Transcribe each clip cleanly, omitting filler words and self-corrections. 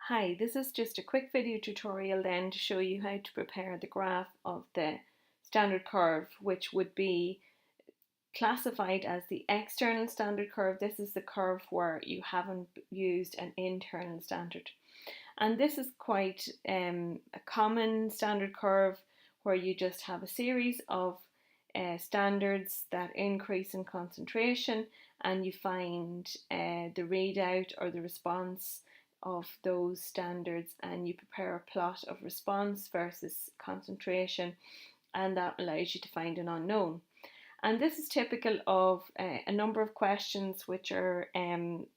Hi, this is just a quick video tutorial then to show you how to prepare the graph of the standard curve, which would be classified as the external standard curve. This is the curve where you haven't used an internal standard. And this is quite a common standard curve where you just have a series of standards that increase in concentration, and you find the readout or the response of those standards, and you prepare a plot of response versus concentration, and that allows you to find an unknown. And this is typical of a number of questions which are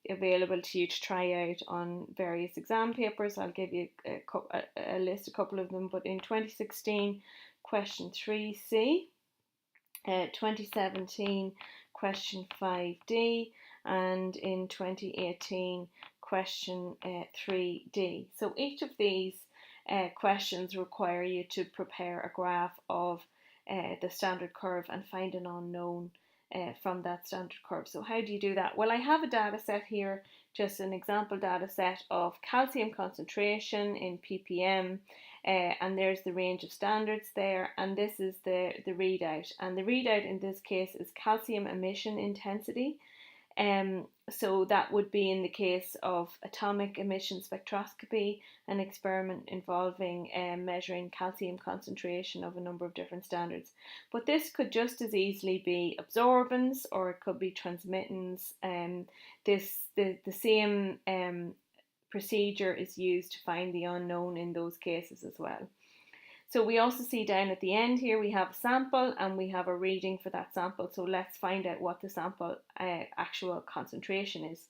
available to you to try out on various exam papers. I'll give you list a couple of them, but in 2016, question 3C, 2017, question 5D, and in 2018, question 3D. So each of these questions require you to prepare a graph of the standard curve and find an unknown from that standard curve. So how do you do that? Well, I have a data set here, just an example data set of calcium concentration in ppm, and there's the range of standards there, and this is the readout, and the readout in this case is calcium emission intensity. So that would be in the case of atomic emission spectroscopy, an experiment involving measuring calcium concentration of a number of different standards. But this could just as easily be absorbance, or it could be transmittance. The same procedure is used to find the unknown in those cases as well. So we also see down at the end here we have a sample and we have a reading for that sample. So let's find out what the sample actual concentration is.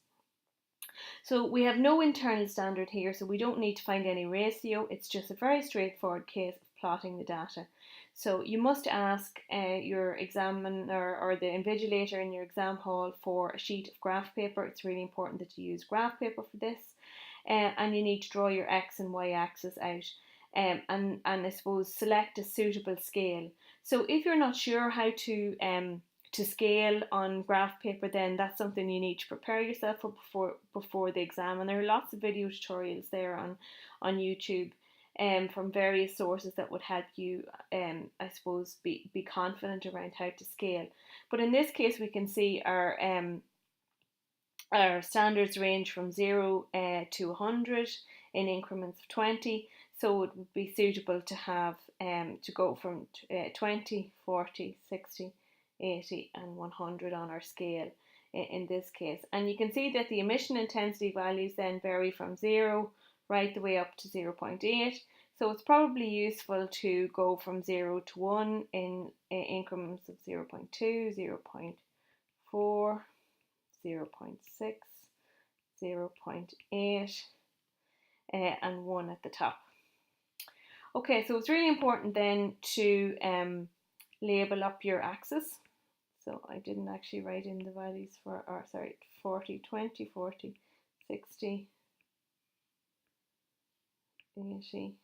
So we have no internal standard here, so we don't need to find any ratio. It's just a very straightforward case of plotting the data. So you must ask your examiner or the invigilator in your exam hall for a sheet of graph paper. It's really important that you use graph paper for this. And you need to draw your x and y axis out. And I suppose select a suitable scale. So if you're not sure how to scale on graph paper, then that's something you need to prepare yourself for before the exam. And there are lots of video tutorials there on YouTube from various sources that would help you, I suppose, be confident around how to scale. But in this case, we can see our standards range from 0 to 100 in increments of 20. So it would be suitable to have to go from 20, 40, 60, 80 and 100 on our scale in this case. And you can see that the emission intensity values then vary from 0 right the way up to 0.8. So it's probably useful to go from 0 to 1 in increments of 0.2, 0.4, 0.6, 0.8 and 1 at the top. Okay, so it's really important then to label up your axis. So I didn't actually write in the values for, 40, 20, 40, 60, 80,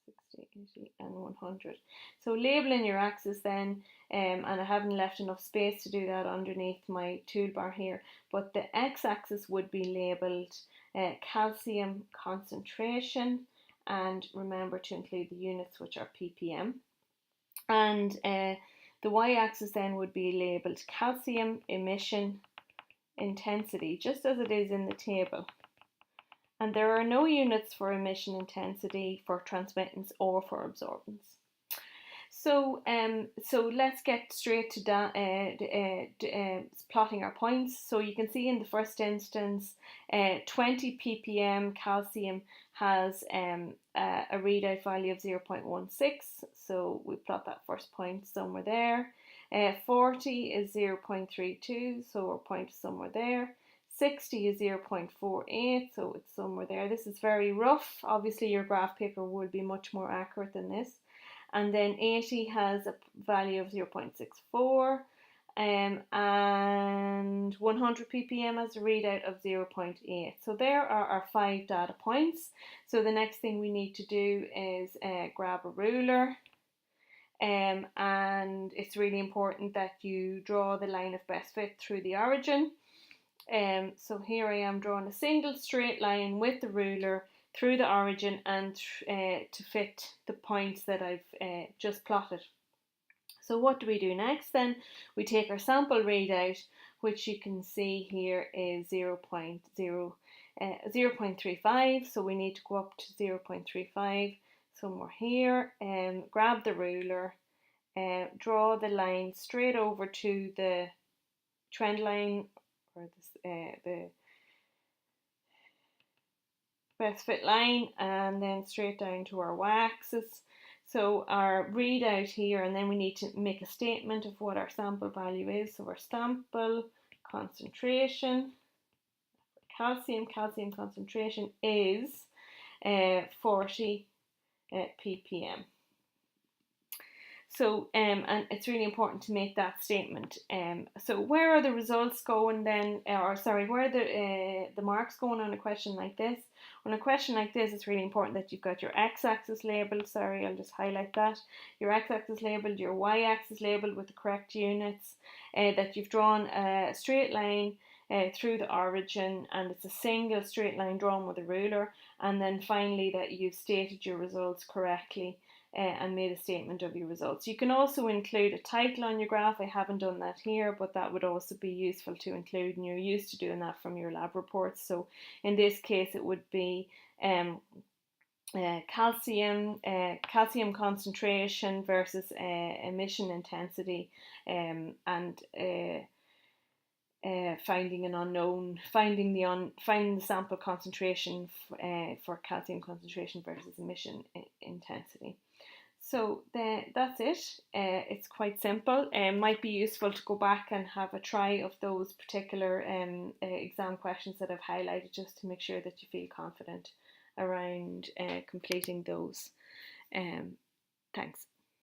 60, 80 and 100. So labeling your axis then, and I haven't left enough space to do that underneath my toolbar here, but the x-axis would be labelled calcium concentration, and remember to include the units, which are ppm. And the y-axis then would be labelled calcium emission intensity, just as it is in the table. And there are no units for emission intensity, for transmittance or for absorbance. So let's get straight to plotting our points. So you can see in the first instance, 20 ppm calcium has a readout value of 0.16. So we plot that first point somewhere there. 40 is 0.32, so our point is somewhere there. 60 is 0.48, so it's somewhere there. This is very rough. Obviously your graph paper would be much more accurate than this. And then 80 has a value of 0.64, and 100 ppm has a readout of 0.8. So there are our 5 data points. So the next thing we need to do is grab a ruler, and it's really important that you draw the line of best fit through the origin. So here I am drawing a single straight line with the ruler. through the origin and to fit the points that I've just plotted. So what do we do next then? We take our sample readout, which you can see here is 0.35, so we need to go up to 0.35 somewhere here, grab the ruler, draw the line straight over to the trend line, or the best fit line, and then straight down to our y-axis. So our readout here, and then we need to make a statement of what our sample value is. So our sample concentration, calcium concentration is 40 ppm. So, and it's really important to make that statement. So where are the results going then, or sorry, where are the marks going on a question like this? On a question like this, it's really important that you've got your x-axis labelled. Sorry, I'll just highlight that. Your x-axis labelled, your y-axis labelled with the correct units, that you've drawn a straight line through the origin, and it's a single straight line drawn with a ruler, and then finally that you've stated your results correctly and made a statement of your results. You can also include a title on your graph. I haven't done that here, but that would also be useful to include, and you're used to doing that from your lab reports. So in this case it would be calcium concentration versus emission intensity, and finding an unknown, finding the sample concentration for calcium concentration versus emission intensity. So that's it. It's quite simple. Might be useful to go back and have a try of those particular exam questions that I've highlighted, just to make sure that you feel confident around completing those. Thanks.